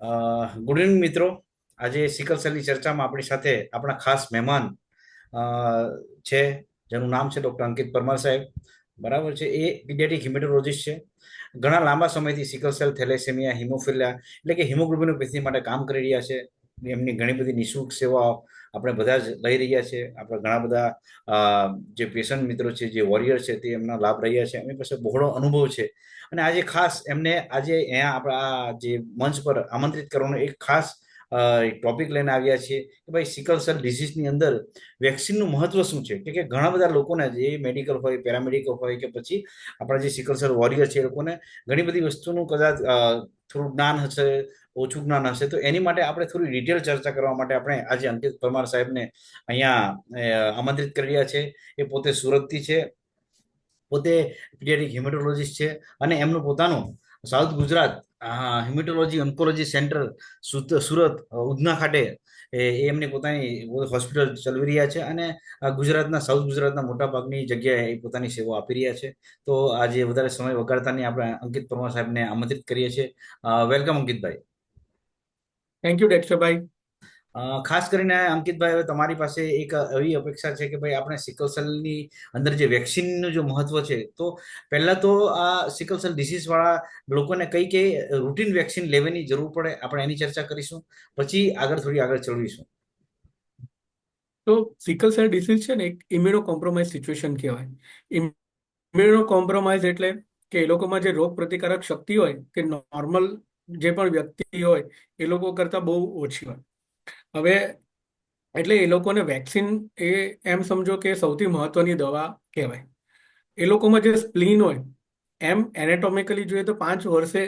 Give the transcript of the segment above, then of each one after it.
Good evening મિત્રો. આજે sickle સેલની ચર્ચામાં આપણી સાથે આપણા ખાસ મહેમાન અ, છે, જેનું નામ છે ડૉક્ટર અંકિત પરમાર સાહેબ. બરાબર છે, એ પીડિયાટ્રિક હિમેટોલોજીસ્ટ છે. ઘણા લાંબા સમયથી સિકલ સેલ, થેલેસેમિયા, હિમોફિલિયા એટલે કે હિમોગ્લોબિનોપેથી માટે કામ કરી રહ્યા છે. એમની ઘણી બધી નિઃશુલ્ક સેવાઓ આપણે બધા જ લઈ રહ્યા છે. આપણે ઘણા બધા અ, જે પેશન્ટ મિત્રો છે, જે વોરિયર છે, તે એમના લાભ રહ્યા છે. એમની પાસે બહોળો અનુભવ છે. અને આજે ખાસ એમને આજે અહીંયા આપણા જે મંચ પર આમંત્રિત કરવાનો એક ખાસ ટોપિક લઈને આવ્યા છીએ કે ભાઈ સિકલ સેલ ડિસીઝની અંદર વેક્સિનનું મહત્વ શું છે. કે ઘણા બધા લોકોને જે મેડિકલ હોય, પેરામેડિકલ હોય કે પછી આપણા જે સિકલ સેલ વોરિયર છે એ લોકોને ઘણી બધી વસ્તુનું કદાચ થોડું જ્ઞાન હશે, ઓછું જ્ઞાન હશે. તો એની માટે આપણે થોડી ડિટેલ ચર્ચા કરવા માટે આપણે આજે અંકિત પરમાર સાહેબને અહીંયા આમંત્રિત કરી રહ્યા છે. એ પોતે સુરતથી છે, પોતે પીડિયાટ્રિક હિમેટોલોજીસ્ટ છે અને એમનું પોતાનું south Gujarat hematology oncology centre Surat Udhna ખાતે એમની પોતાની હોસ્પિટલ ચલાવી રહ્યા છે. અને ગુજરાતના સાઉથ ગુજરાતના મોટા ભાગની જગ્યાએ એ પોતાની સેવા આપી રહ્યા છે. તો આજે વધારે સમય વગાડતાની આપણે અંકિત પરમાર સાહેબને આમંત્રિત કરીએ છીએ. વેલકમ અંકિતભાઈ. થેન્ક યુ ડેક્સ્ટરભાઈ. ખાસ કરીને અંકિતભાઈ, હવે તમારી પાસે એક એવી અપેક્ષા છે કે ભાઈ આપણે સિકલ સેલની અંદર જે વેક્સિનનું જો મહત્વ છે, તો પહેલા તો આ સિકલ સેલ ડિસીઝ વાળા લોકોને કઈ કઈ રૂટીન વેક્સિન લેવાની જરૂર પડે, આપણે એની ચર્ચા કરીશું. પછી થોડી આગળ ચલવીશું. તો સિકલ સેલ ડિસીઝ છે ને એક ઇમ્યુનો કોમ્પ્રોમાઇઝ સિચ્યુએશન કહેવાય. ઇમ્યુનો કોમ્પ્રોમાઇઝ એટલે કે એ લોકોમાં જે રોગ પ્રતિકારક શક્તિ હોય તે નોર્મલ જે પણ વ્યક્તિ હોય એ લોકો કરતાં બહુ ઓછી હોય. હવે એટલે એ લોકોને વેક્સિન એ એમ સમજો કે સૌથી મહત્વની દવા કહેવાય. એ લોકોમાં જે સ્પ્લીન હોય એમ એનેટોમિકલી જોઈએ તો 5 વર્ષે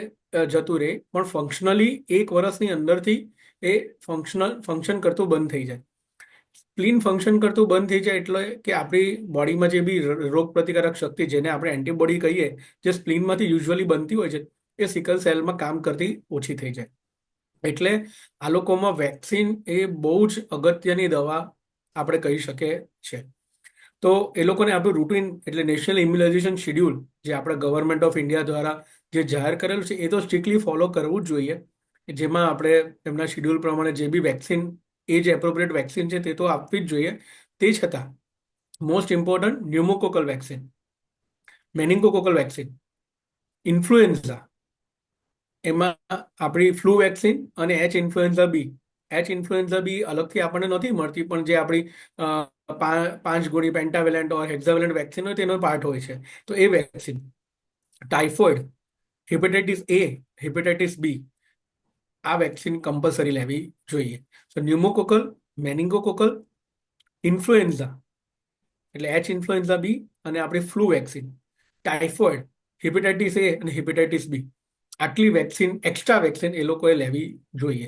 જતું રહે, પણ ફંક્શનલી 1 વર્ષની અંદરથી એ ફંક્શન કરતું બંધ થઈ જાય. સ્પ્લીન ફંક્શન કરતું બંધ થઈ જાય એટલે કે આપણી બોડીમાં જે બી રોગ પ્રતિકારક શક્તિ, જેને આપણે એન્ટીબોડી કહીએ, જે સ્પ્લીનમાંથી યુઝ્યુઅલી બનતી હોય છે, એ સિકલ સેલમાં કામ કરતી ઓછી થઈ જાય. એટલે આ લોકોમાં વેક્સિન એ બહુ જ અગત્યની દવા આપણે કહી શકીએ છે. તો એ લોકોને આપણું રૂટીન એટલે નેશનલ ઇમ્યુનાઇઝેશન શેડ્યુલ જે આપણે ગવર્મેન્ટ ઓફ ઇન્ડિયા દ્વારા જે જાહેર કરેલું છે, એ તો સ્ટ્રિક્ટલી ફોલો કરવું જ જોઈએ. જેમાં આપણે એમના શેડ્યુલ પ્રમાણે જે બી વેક્સિન, એજ એપ્રોપ્રિએટ વેક્સિન છે તે તો આપવી જ જોઈએ. તે છતાં most important pneumococcal vaccine, meningococcal vaccine, influenza, એમાં આપણી ફ્લૂ વેક્સિન અને એચ ઇન્ફ્લુએન્ઝા બી અલગથી આપણને નથી મળતી, પણ જે આપણી 5 ગોળી પેન્ટાવેલેન્ટ ઓર હેક્ઝાવેલેન્ટ વેક્સિન હોય તેનો પાર્ટ હોય છે. તો એ વેક્સિન, ટાઇફોઇડ, હેપેટાઇટિસ એ, હેપેટાઇટિસ બી, આ વેક્સિન કમ્પલસરી લેવી જોઈએ. સો ન્યુમોકોકલ, મેનિન્ગોકોકલ, ઇન્ફ્લુએન્ઝા એટલે એચ ઇન્ફ્લુએન્ઝા બી અને આપણી ફ્લૂ વેક્સિન, ટાઇફોઇડ, હેપેટાઇટિસ એ અને હેપેટાઇટિસ બી, આટલી વેક્સિન, એક્સ્ટ્રા વેક્સિન એ લોકોએ લેવી જોઈએ.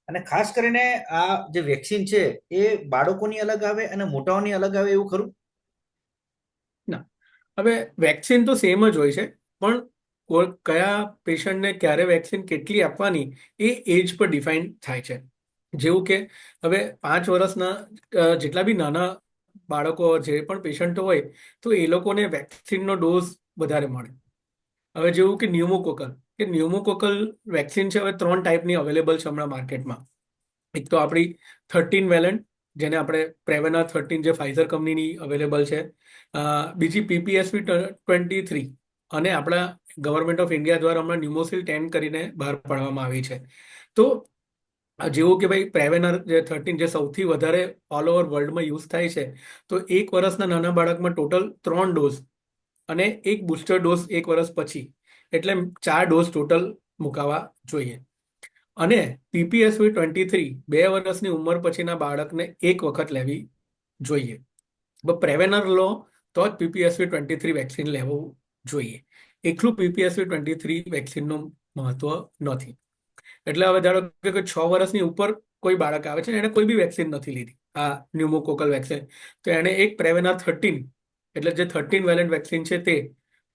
અને ખાસ કરીને આ જે વેક્સિન છે એ બાળકોની અલગ આવે અને મોટાઓની અલગ આવે એવું ખરું? ના, હવે વેક્સિન તો સેમ જ હોય છે, પણ કયા પેશન્ટને ક્યારે વેક્સિન કેટલી આપવાની એ એજ પર ડિફાઇન થાય છે. જેવું કે હવે 5 વર્ષના જેટલા બી નાના બાળકો, જે પણ પેશન્ટો હોય, તો એ લોકોને વેક્સિનનો ડોઝ વધારે મળે. હવે જેવું કે ન્યુમોકોકલ વેક્સિન છે, હવે 3 ટાઈપની અવેલેબલ છે હમણાં માર્કેટમાં. એક તો આપણી 13 વેલેન્ટ, જેને આપણે પ્રેવેના 13, જે ફાઇઝર કંપનીની અવેલેબલ છે. બીજી PPSV 23, અને આપણા ગવર્મેન્ટ ઓફ ઇન્ડિયા દ્વારા હમણાં ન્યુમોસિલ 10 કરીને બહાર પાડવામાં આવી છે. તો જેવું કે ભાઈ પ્રેવેનર જે 13 જે સૌથી વધારે ઓલ ઓવર વર્લ્ડમાં યુઝ થાય છે, તો 1 વર્ષના નાના બાળકમાં ટોટલ 3 ડોઝ અને એક બુસ્ટર ડોઝ 1 વર્ષ પછી, એટલે 4 ડોઝ ટોટલ મુકાવા જોઈએ. અને PPSV 23 2 વર્ષની ઉંમર પછીના બાળકને 1 વખત લેવી જોઈએ. પ્રેવેનર લો તો જ PPSV 23 વેક્સિન લેવું જોઈએ. એકલું PPSV 23 વેક્સિનનું મહત્વ નથી. એટલે હવે ધારો કે 6 વર્ષની ઉપર કોઈ બાળક આવે છે, એને કોઈ બી વેક્સિન નથી લીધી આ ન્યુમોકોકલ વેક્સિન, તો એને એક પ્રેવેનર 13 એટલે જે 13 વેલેન્ટ વેક્સિન છે તે,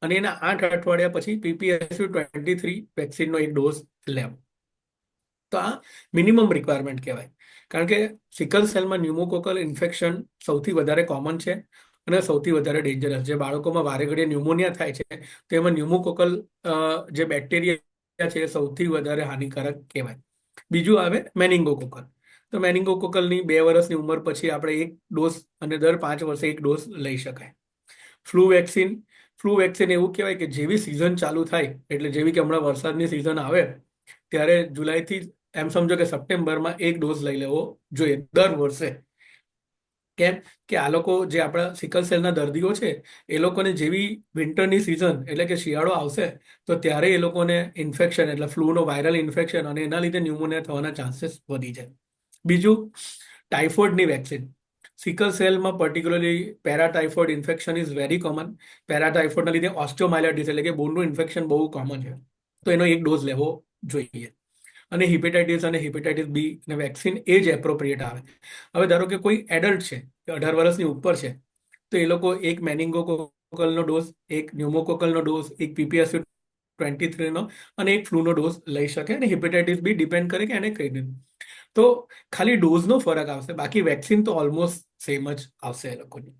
અને એના 8 અઠવાડિયા પછી PPSV 23 વેક્સિનનો એક ડોઝ લેવો. તો આ મિનિમમ રિક્વાયરમેન્ટ કહેવાય. કારણ કે સિકલ સેલમાં ન્યુમોકોકલ ઇન્ફેક્શન સૌથી વધારે કોમન છે અને સૌથી વધારે ડેન્જરસ. જે બાળકોમાં વારે ઘડીએ ન્યુમોનિયા થાય છે, તો એમાં ન્યુમોકોકલ જે બેક્ટેરિયા છે એ સૌથી વધારે હાનિકારક કહેવાય. બીજું આવે મેનિંગોકોકલ. તો મેનિંગોકોકલની 2 વર્ષની ઉંમર પછી આપણે એક ડોઝ અને દર 5 વર્ષે એક ડોઝ લઈ શકાય. Flu vaccine. ફ્લૂ વેક્સિન એવું કહેવાય કે જેવી સિઝન ચાલુ થાય, એટલે જેવી કે હમણાં વરસાદની સિઝન આવે ત્યારે જુલાઈથી એમ સમજો કે સપ્ટેમ્બરમાં એક ડોઝ લઈ લેવો જોઈએ દર વર્ષે. કેમ કે આ લોકો જે આપણા સિકલ સેલના દર્દીઓ છે એ લોકોને જેવી વિન્ટરની સિઝન એટલે કે શિયાળો આવશે તો ત્યારે એ લોકોને ઇન્ફેક્શન એટલે ફ્લૂનો વાયરલ ઇન્ફેક્શન અને એના લીધે ન્યુમોનિયા થવાના ચાન્સીસ વધી જાય. બીજું, ટાઇફોઇડની વેક્સિન. સિકલ સેલમાં particularly paratyphoid infection is very common. પેરાટાઇફોઇડના લીધે ઓસ્ટિયોમાઇલાઇટિસ એટલે કે બોનનું ઇન્ફેક્શન બહુ કોમન છે, તો એનો એક ડોઝ લેવો જોઈએ. અને હિપેટાઇટિસ અને હિપેટાઇટિસ બી ને વેક્સિન એજ એપ્રોપ્રિએટ આવે. હવે ધારો કે કોઈ એડલ્ટ છે કે 18 વર્ષની ઉપર છે તો એ લોકો એક મેનિંગોકોકલનો ડોઝ, એક ન્યુમોકોકલનો ડોઝ, એક PPSU23નો અને એક ફ્લૂનો ડોઝ લઈ શકે. અને હિપેટાઇટિસ બી ડિપેન્ડ કરે કે એને કઈ દીધું. તો ખાલી ડોઝનો ફરક આવશે, બાકી વેક્સિન તો ઓલમોસ્ટ સેમ જ આવશે એ લોકોની.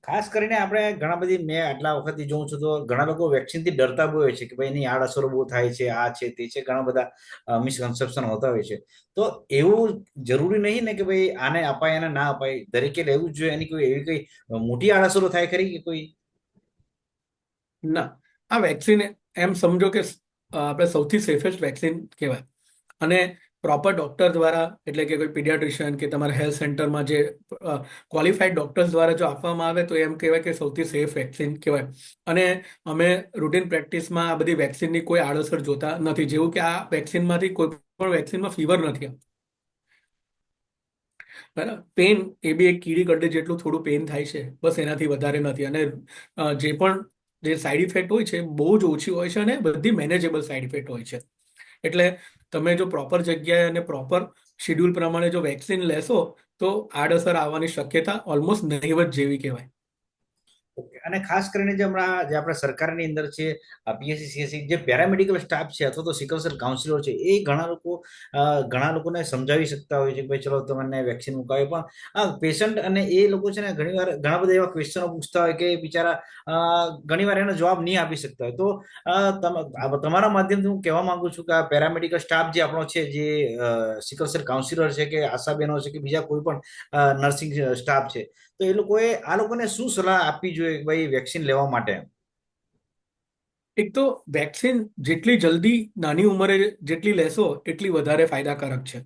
ખાસ કરીને આપણે ઘણા બધી મેં આટલા વખતથી જોઉં છું તો ઘણા લોકો વેક્સિનથી ડરતા બહુ હોય છે કે ભાઈ એની આડઅસરો બહુ થાય છે, આ છે તે છે, ઘણા બધા મિસકન્સેપ્શન હોતા હોય છે. તો એવું જરૂરી નહીં ને કે ભાઈ આને અપાય અને ના અપાય, દરેકે લેવું જ જોઈએ. એની કોઈ એવી કઈ મોટી આડઅસરો થાય ખરી કે કોઈ? ના, આ વેક્સિન એમ સમજો કે આપણે સૌથી સેફેસ્ટ વેક્સિન કહેવાય. અને પ્રોપર ડોક્ટર દ્વારા એટલે કે કોઈ પીડિયાટ્રિશિયન કે તમારા હેલ્થ સેન્ટરમાં જે ક્વોલિફાઈડ ડોક્ટર્સ દ્વારા જો આપવામાં આવે તો એમ કહેવાય કે સૌથી સેફ વેક્સિન કહેવાય. અને અમે રૂટીન પ્રેક્ટિસમાં આ બધી વેક્સિનની કોઈ આડઅસર જોતા નથી. જેવું કે આ વેક્સિનમાંથી કોઈ પણ વેક્સિનમાં ફીવર નથી આવતું. બરાબર, પેન એ બી એક કીડી કરડે જેટલું થોડું પેન થાય છે, બસ એનાથી વધારે નથી. અને જે પણ જે સાઈડ ઇફેક્ટ હોય છે બહુ જ ઓછી હોય છે અને બધી મેનેજેબલ સાઈડ ઇફેક્ટ હોય છે. એટલે તમે જો પ્રોપર જગ્યાએ અને પ્રોપર શેડ્યુલ પ્રમાણે જો વેક્સિન લેશો તો આડઅસર આવવાની શક્યતા ઓલમોસ્ટ નહીવત જેવી કહેવાય. ઓકે. અને ખાસ કરીને જે હમણાં જે આપણે સરકારની અંદર છે PSC CSC જે પેરામેડિકલ સ્ટાફ છે અથવા તો સિકલ સેલ કાઉન્સિલર છે એ ઘણા લોકોને સમજાવી શકતા હોય છે કે ભાઈ ચલો તમને વેક્સિન મુકાવે. પણ પેશન્ટ અને એ લોકો છે ને ઘણીવાર ઘણા બધા એવા ક્વેશ્ચનો પૂછતા હોય કે બિચારા ઘણીવાર એનો જવાબ નહીં આપી શકતા હોય. તો તમારા માધ્યમથી હું કહેવા માંગુ છું કે આ પેરામેડિકલ સ્ટાફ જે આપણો છે, જે સિકલ સેલ કાઉન્સિલર છે કે આશાબેનો છે કે બીજા કોઈ પણ નર્સિંગ સ્ટાફ છે, તો એ લોકોએ આ લોકોને શું સલાહ આપવી જોઈએ કે ભાઈ વેક્સિન લેવા માટે? એક તો વેક્સિન જેટલી જલ્દી નાની ઉંમરે જેટલી લેશો એટલી વધારે ફાયદાકારક છે.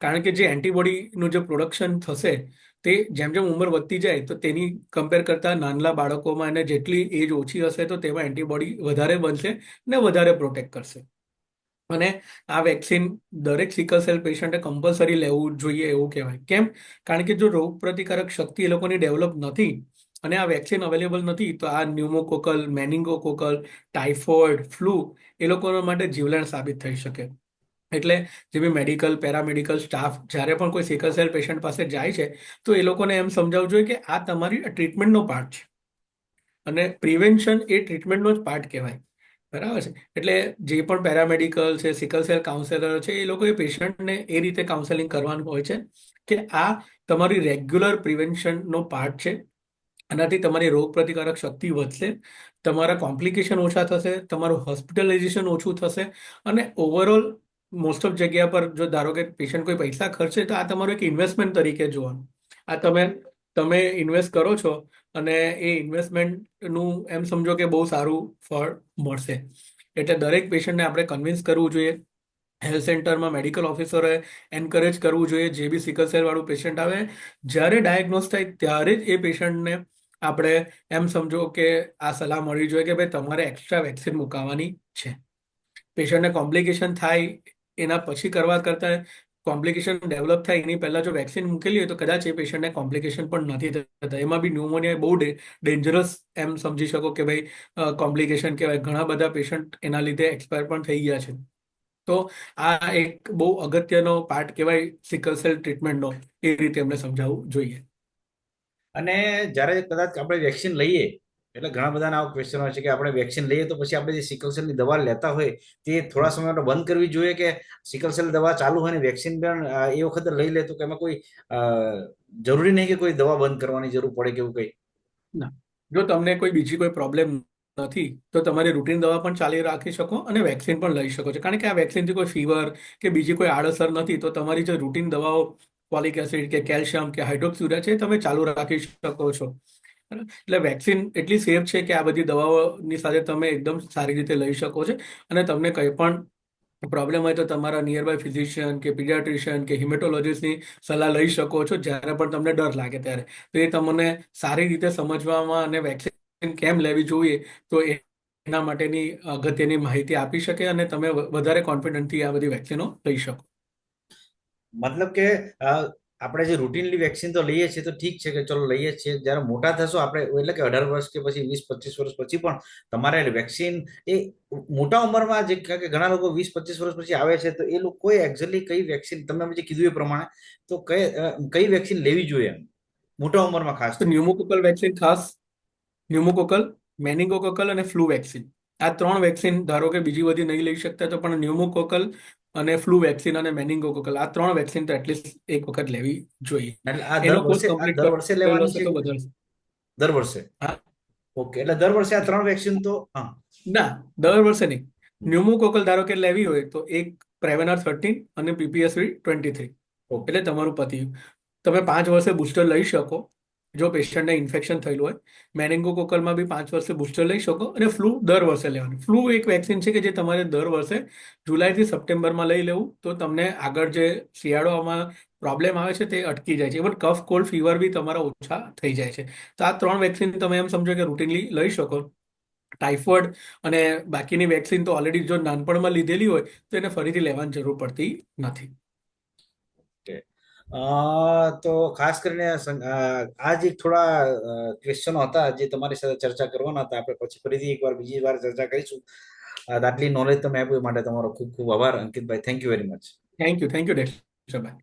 કારણ કે જે એન્ટીબોડીનું જે પ્રોડક્શન થશે તે જેમ જેમ ઉંમર વધતી જાય તો તેની કમ્પેર કરતા નાનલા બાળકોમાં એને જેટલી એજ ઓછી હશે તો તેમાં એન્ટીબોડી વધારે બનશે ને વધારે પ્રોટેક્ટ કરશે. અને આ વેક્સિન દરેક સિકલ સેલ પેશન્ટે કમ્પલસરી લેવું જોઈએ એવું કહેવાય. કેમ? કારણ કે જો રોગ પ્રતિકારક શક્તિ એ લોકોની ડેવલપ નથી અને આ વેક્સિન અવેલેબલ નથી તો આ ન્યુમોકોકલ, મેનિંગોકોકલ, ટાઇફોઇડ, ફ્લૂ એ લોકો માટે જીવલેણ સાબિત થઈ શકે. એટલે જે બી મેડિકલ પેરામેડિકલ સ્ટાફ જ્યારે પણ કોઈ સિકલ સેલ પેશન્ટ પાસે જાય છે તો એ લોકોને એમ સમજાવવું જોઈએ કે આ તમારી ટ્રીટમેન્ટનો પાર્ટ છે અને પ્રિવેન્શન એ ટ્રીટમેન્ટનો જ પાર્ટ કહેવાય. બરાબર છે. એટલે જે પણ પેરામેડિકલ છે, સિકલ સેલ કાઉન્સેલર છે, એ લોકોએ પેશન્ટને એ રીતે કાઉન્સેલિંગ કરવાનું હોય છે કે આ તમારી રેગ્યુલર પ્રિવેન્શનનો પાર્ટ છે. આનાથી તમારી રોગ પ્રતિકારક શક્તિ વધશે, તમારા કોમ્પ્લિકેશન ઓછા થશે, તમારું હોસ્પિટલાઇઝેશન ઓછું થશે અને ઓવરઓલ મોસ્ટ ઓફ જગ્યા પર જો ધારો કે પેશન્ટ કોઈ પૈસા ખર્ચે તો આ તમારું એક ઇન્વેસ્ટમેન્ટ તરીકે જોવાનું. આ તમે ઇન્વેસ્ટ કરો છો અને એ ઇન્વેસ્ટમેન્ટનું એમ સમજો કે બહુ સારું ફળ મળશે. એટલે દરેક પેશન્ટને આપણે કન્વિન્સ કરવું જોઈએ. હેલ્થ સેન્ટરમાં મેડિકલ ઓફિસરોએ એન્કરેજ કરવું જોઈએ જે બી સિકલ સેલ વાળું પેશન્ટ આવે જ્યારે ડાયગ્નોસ થાય ત્યારે જ એ પેશન્ટને આપણે એમ સમજો કે આ સલાહ મળવી જોઈએ કે ભાઈ તમારે એક્સ્ટ્રા વેક્સિન મુકાવવાની છે. પેશન્ટને કોમ્પ્લિકેશન થાય એના પછી કરવા કરતાં કોમ્પ્લિકેશન ડેવલપ થાય એની પહેલાં જો વેક્સિન મૂકેલી હોય તો કદાચ એ પેશન્ટને કોમ્પ્લિકેશન પણ નથી થતા. એમાં બી ન્યુમોનિયા બહુ ડેન્જરસ એમ સમજી શકો કે ભાઈ કોમ્પ્લિકેશન કહેવાય. ઘણા બધા પેશન્ટ એના લીધે એક્સપાયર પણ થઈ ગયા છે. તો આ એક બહુ અગત્યનો પાર્ટ કહેવાય સિકલ સેલ ટ્રીટમેન્ટનો, એ રીતે એમને સમજાવવું જોઈએ. અને જ્યારે કદાચ આપણે વેક્સિન લઈએ એટલે ઘણા બધાના આવા ક્વેશ્ચન હોય છે કે આપણે વેક્સિન લઈએ તો પછી આપણે જે સિકલ સેલની દવા લેતા હોય તે થોડા સમય માટે બંધ કરવી જોઈએ કે સિકલ સેલ દવા ચાલુ હોય ને વેક્સિન પણ એ વખતે લઈ લે તો કે એમાં કોઈ જરૂરી નહીં કે કોઈ દવા બંધ કરવાની જરૂર પડે કે એવું કંઈ? ના, જો તમને કોઈ બીજી કોઈ પ્રોબ્લેમ નથી તો તમારી રૂટીન દવા પણ ચાલી રાખી શકો અને વેક્સિન પણ લઈ શકો છો, કારણ કે આ વેક્સિનથી કોઈ ફીવર કે બીજી કોઈ આડઅસર નથી. તો તમારી જે રૂટીન દવાઓ ફોલિક એસિડ કે કેલ્શિયમ કે હાઇડ્રોક્સિયુરિયા છે એ તમે ચાલુ રાખી શકો છો. બરાબર? એટલે વેક્સિન એટલી સેફ છે કે આ બધી દવાઓની સાથે તમે એકદમ સારી રીતે લઈ શકો છો, અને તમને કંઈ પણ પ્રોબ્લેમ હોય તો તમારા નિયર બાય ફિઝિશિયન કે પીડિયાટ્રિશિયન કે હિમેટોલોજીસ્ટની સલાહ લઈ શકો છો જ્યારે પણ તમને ડર લાગે ત્યારે. તો એ તમને સારી રીતે સમજવામાં અને વેક્સિન કેમ લેવી જોઈએ તો એના માટેની અગત્યની માહિતી આપી શકે, અને તમે વધારે કોન્ફિડન્ટથી આ બધી વેક્સિનો લઈ શકો. મતલબ કે આપણે જે રૂટીનલી વેક્સિન તો લઈએ છીએ તો ઠીક છે કે ચલો લઈએ છીએ, જ્યારે મોટા થશો આપણે એટલે કે 18 વર્ષ કે પછી 20-25 વર્ષ પછી પણ તમારે વેક્સિન એ મોટા ઉંમરમાં જે કારણ કે ઘણા લોકો 20-25 વર્ષ પછી આવે છે તો એ લોકોએ એક્ઝેક્ટલી કઈ વેક્સિન તમે જે કીધું એ પ્રમાણે તો કઈ વેક્સિન લેવી જોઈએ એમ મોટા ઉંમરમાં ખાસ તો કરીને. ન્યુમોકોકલ વેક્સિન ખાસ, ન્યુમોકોકલ, મેનિંગોકોકલ અને ફ્લુ વેક્સિન, આ ત્રણ વેક્સિન ધારો કે બીજી બધી નહીં લઈ શકતા તો પણ ન્યુમોકોકલ અને ફ્લુ વેક્સિન અને મેનિંગોકોકલ આ ત્રણ વેક્સિન તો એટલીસ્ટ એક વખત લેવી જોઈએ. એટલે આ એનો દર કોર્સ વર્ષે કમ્પ્લીટ કરેલો લેવાની હશે છે તો કે વધારે. દર વર્ષે? હા. ઓકે, એટલે દર વર્ષે આ 3 વેક્સિન તો હા. ના, દર વર્ષે નહીં. ન્યુમોકોકલ ધારો કે લેવી હોય તો એક પ્રેવેનર 13 અને PPSV 23, ઓકે. એટલે તમારું પતિ. તમે 5 વર્ષે બુસ્ટર લઈ શકો જો પેશન્ટને ઇન્ફેક્શન થયેલું હોય. મેનિંગોકોકલમાં બી 5 વર્ષે બુસ્ટર લઈ શકો, અને ફ્લૂ દર વર્ષે લેવાનું. ફ્લૂ એક વેક્સિન છે કે જે તમારે દર વર્ષે જુલાઈથી સપ્ટેમ્બરમાં લઈ લેવું તો તમને આગળ જે શિયાળોમાં પ્રોબ્લેમ આવે છે તે અટકી જાય છે. ઇવન કફ કોલ્ડ ફીવર બી તમારા ઓછા થઈ જાય છે. તો આ ત્રણ વેક્સિન તમે એમ સમજો કે રૂટીનલી લઈ શકો. ટાઇફોઇડ અને બાકીની વેક્સિન તો ઓલરેડી જો નાનપણમાં લીધેલી હોય તો એને ફરીથી લેવાની જરૂર પડતી નથી. ઓકે. તો ખાસ કરીને આ જે થોડા ક્વેશ્ચનો હતા જે તમારી સાથે ચર્ચા કરવાના હતા, આપણે પછી ફરીથી એકવાર બીજી વાર ચર્ચા કરીશું. આટલી નોલેજ તમે આપ્યું એ માટે તમારો ખૂબ ખૂબ આભાર અંકિતભાઈ. Thank you very much. Thank you ડેક્ટરભાઈ.